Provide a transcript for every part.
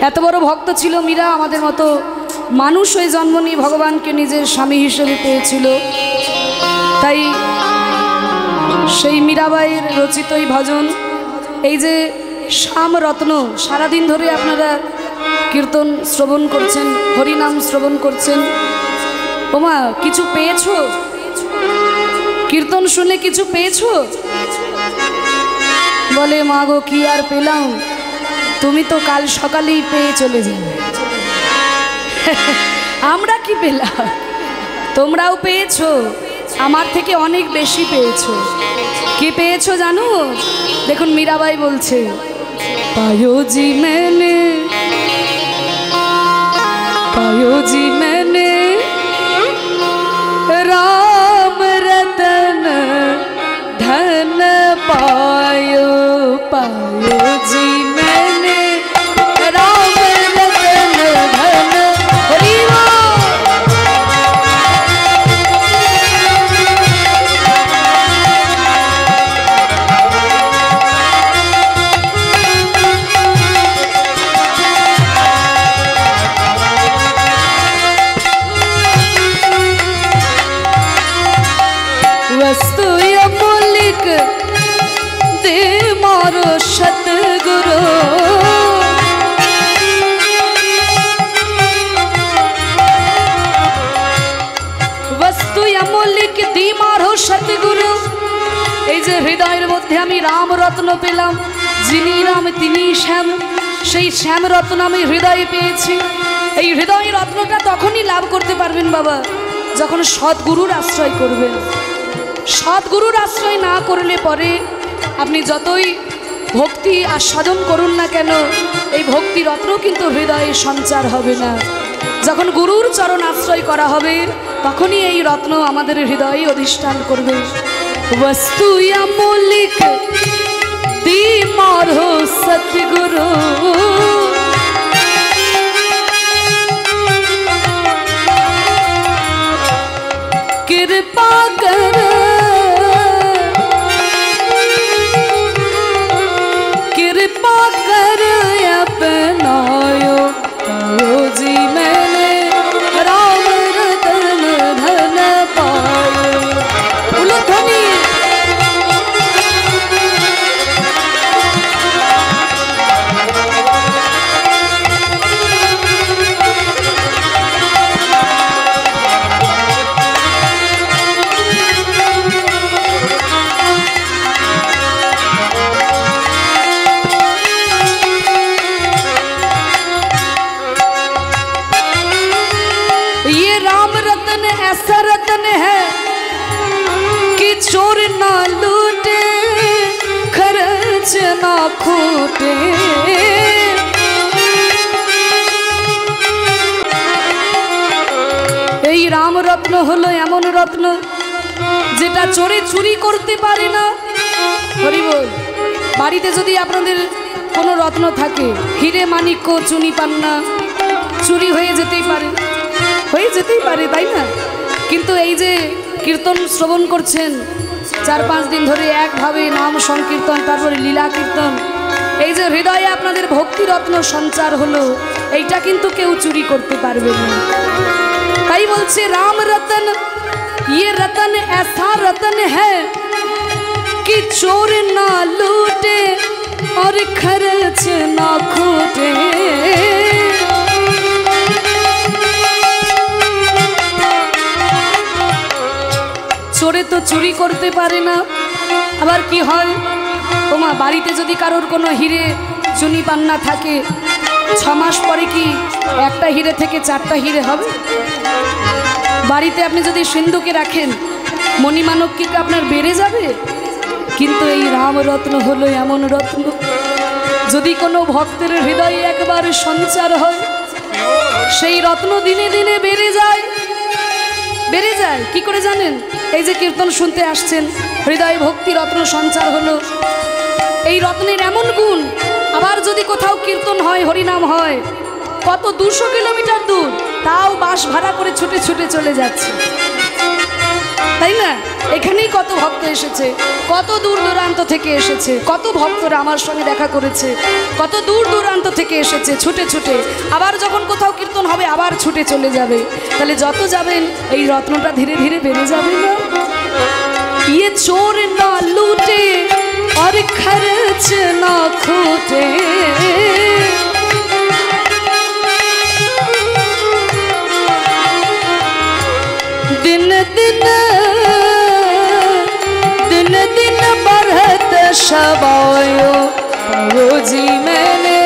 এত বড় ভক্ত ছিল মীরা, আমাদের মতো মানুষ হয়ে জন্ম নিয়ে ভগবানকে নিজের স্বামী হিসেবে পেয়েছিল। তাই সেই মীরাবাইয়ের রচিত এই ভজন, এই যে শ্যামরত্ন, সারাদিন ধরে আপনারা কীর্তন শ্রবণ করছেন, হরিনাম শ্রবণ করছেন। ওমা, কিছু পেয়েছো? কীর্তন শুনে কিছু পেয়েছো? বলে, মা গো কি আর পেলাম, তুমি তো কাল সকালেই পেয়ে চলে যাবে। আমরা কি পেলাম? তোমরাও পেয়েছো, আমার থেকে অনেক বেশি পেয়েছো। কি পেয়েছো জানো? দেখুন মীরাবাই বলছে, পাयो जी मैंने राम रतन धन पायो, पायो जी मैंने राम रतन धन। हरि वस्तु अमूलिक दे मारो सतगुरु, वस्तु अमूलिक दी मारो सतगुरु। এই যে হৃদয়ের মধ্যে আমি রাম রত্ন পেলাম, যিনি রাম তিনি শ্যাম, সেই শ্যাম রত্ন আমি হৃদয়ে পেয়েছি। এই হৃদয় রত্নটা তখনই লাভ করতে পারবেন বাবা, যখন সদ্গুরুর আশ্রয় করবেন। সদ্গুরুর আশ্রয় না করলে পরে আপনি যতই ভক্তি আস্বাদন করুন না কেন, এই ভক্তি রত্ন কিন্তু হৃদয়ে সঞ্চার হবে না। যখন গুরুর চরণ আশ্রয় করা হবে, তখনই এই রত্ন আমাদের হৃদয়ে অধিষ্ঠান করবে। বস্তু অমূলিক दी मारो सतगुरु, कृपा कर कृपा कर अपनायो, पायो जी मैंने राम रतन धन पायो। बोलो धनी। ऐसा रतन है कि चोर ना लूटे, खर्च ना खोटे। এই রাম রত্ন হলো এমন রত্ন যেটা চোরে চুরি করতে পারে না। হরি বল। বাড়িতে যদি আপনাদের কোনো রত্ন থাকে, হিরে মানিক্য চুনি পান্না, চুরি হয়ে যেতেই পারে, তাই না? কিন্তু এই যে কীর্তন শ্রবণ করছেন 4-5 দিন ধরে একভাবে নাম সংকীর্তন, তারপরে লীলা কীর্তন, এই যে হৃদয়ে আপনাদের ভক্তি রত্ন সঞ্চার হলো, এইটা কিন্তু কেউ চুরি করতে পারবে না। তাই বলছে রাম রতন, ये रतन ऐसा रतन है कि चोर ना लूटे और खर्च ना खोटे। চোরে তো চুরি করতে পারে না। আবার কি হয়, ওমা বাড়িতে যদি কারোর কোনো হিরে চুনি পান্না থাকে, 6 মাস পরে কি একটা হিরে থেকে 4টা হিরে হবে? বাড়িতে আপনি যদি সিন্ধুকে রাখেন, মণিমানব কি আপনার বেড়ে যাবে? কিন্তু এই রাম রত্ন হলো এমন রত্ন, যদি কোনো ভক্তের হৃদয়ে একবার সঞ্চার হয়, সেই রত্ন দিনে দিনে বেড়ে যায়। কি করে জানেন? এই যে কীর্তন শুনতে আসছেন, হৃদয়ে ভক্তি রত্ন সঞ্চার হলো, এই রত্নের এমন গুণ। আবার যদি কোথাও কীর্তন হয়, হরিনাম হয়, কত 200 কিলোমিটার দূর, তাও বাস ভাড়া করে ছুটে ছুটে চলে যাচ্ছে। তাই না? এখানেই কত ভক্ত এসেছে, কত দূর দূরান্ত থেকে এসেছে, কত ভক্তরা আমার সঙ্গে দেখা করেছে, কত দূর দূরান্ত থেকে এসেছে ছুটে ছুটে। আবার যখন কোথাও কীর্তন হবে আবার ছুটে চলে যাবে। তাহলে যত যাবেন এই রত্নটা ধীরে ধীরে বেড়ে যাবে না? ये चोर ना लूटे और खर्च ना खोटे, दिन दिन दिन दिन बढ़त शबायो वो जी मैंने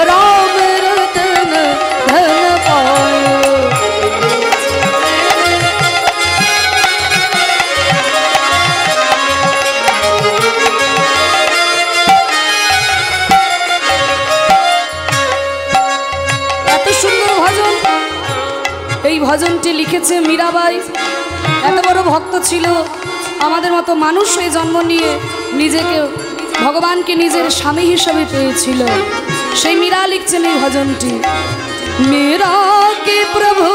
राम रतन धन पायो। এই ভজনটি লিখেছে মীরাবাই। এত বড় ভক্ত ছিল, আমাদের মতো মানুষ হয়ে জন্ম নিয়ে নিজেকে ভগবানকে নিজের স্বামী হিসাবে পেয়েছিল। সেই মীরা লিখছেন এই ভজনটি। মীরা কে প্রভু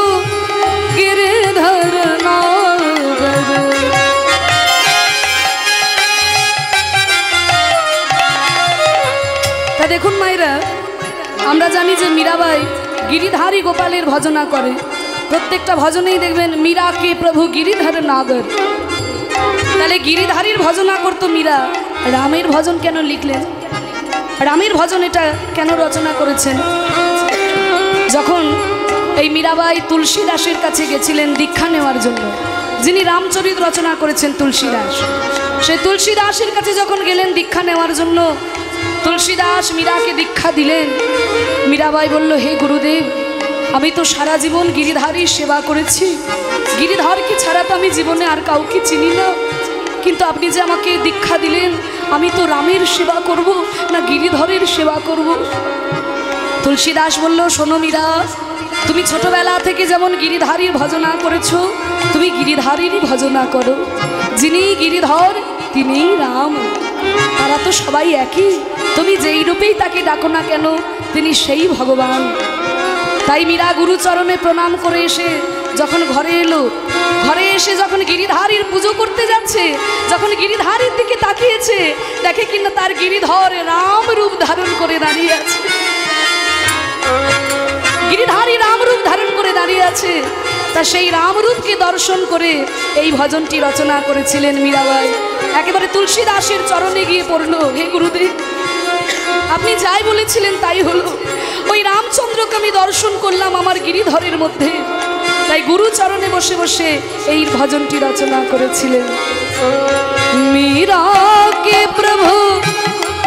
গিরিধর নাগর, তা দেখুন মায়েরা, আমরা জানি যে মীরাবাই গিরিধারী গোপালের ভজনা করে। প্রত্যেকটা ভজনেই দেখবেন মীরা কে প্রভু গিরিধর নাগর। তাহলে গিরিধারীর ভজনা করতো মীরা, রামের ভজন কেন লিখলেন? রামের ভজন এটা কেন রচনা করেছেন? যখন এই মীরাবাই তুলসীদাসের কাছে গেছিলেন দীক্ষা নেওয়ার জন্য, যিনি রামচরিত রচনা করেছেন তুলসীদাস, সেই তুলসীদাসের কাছে যখন গেলেন দীক্ষা নেওয়ার জন্য, তুলসীদাস মীরাকে দীক্ষা দিলেন। মীরাবাই বলল, হে গুরুদেব, আমি তো সারা জীবন গিরিধারীর সেবা করেছি, গিরিধরকে ছাড়া তো আমি জীবনে আর কাউকে চিনি না, কিন্তু আপনি যে আমাকে দীক্ষা দিলেন, আমি তো রামের সেবা করব না গিরিধরের সেবা করব? তুলসীদাস বলল, শোনো মীরা, তুমি ছোটবেলা থেকে যেমন গিরিধারীর ভজনা করেছো, তুমি গিরিধারীরই ভজনা করো। যিনি গিরিধর তিনিই রাম, তারা তো সবাই একই, তুমি যেই রূপেই তাকে ডাকো না কেন তিনি সেই ভগবান। তাই মীরা গুরুচরণে প্রণাম করে এসে যখন ঘরে এলো, ঘরে এসে যখন গিরিধারীর পুজো করতে যাচ্ছে, যখন গিরিধারীর দিকে তাকিয়েছে, দেখে কিনা তার গিরিধর রাম রূপ ধারণ করে দাঁড়িয়ে আছে। গিরিধারী রাম রূপ ধারণ করে দাঁড়িয়ে আছে। তা সেই রামরূপকে দর্শন করে এই ভজনটি রচনা করেছিলেন মীরাবাই। একেবারে তুলসীদাসের চরণে গিয়ে পড়ল, হে গুরুদেব, আপনি যাই বলেছিলেন তাই হলো। ওই রামচন্দ্রকে আমি দর্শন করলাম আমার গিরিধরের মধ্যে। তাই গুরু চরণে বসে বসে এই ভজনটি রচনা করেছিলেন। মীরা কে প্রভু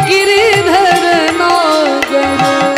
গিরিধর নাগর,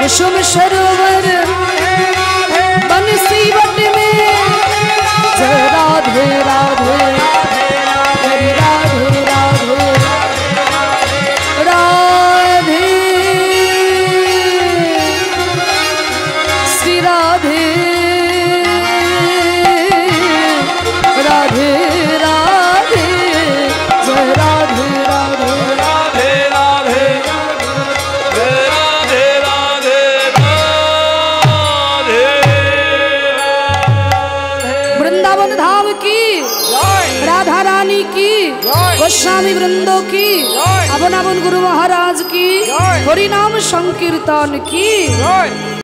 कुसुम सरोवर बंसी बट में जय राधे राधे हरि राधे राधे राधे श्री राधे राधे राधे जय राधे राधे राधे राधे राधे राधे राधे वृंदावन धाम की राधा रानी की गोस्वामी वृंदों की अवन अवन गुरु महाराज की हरि नाम संकीर्तन की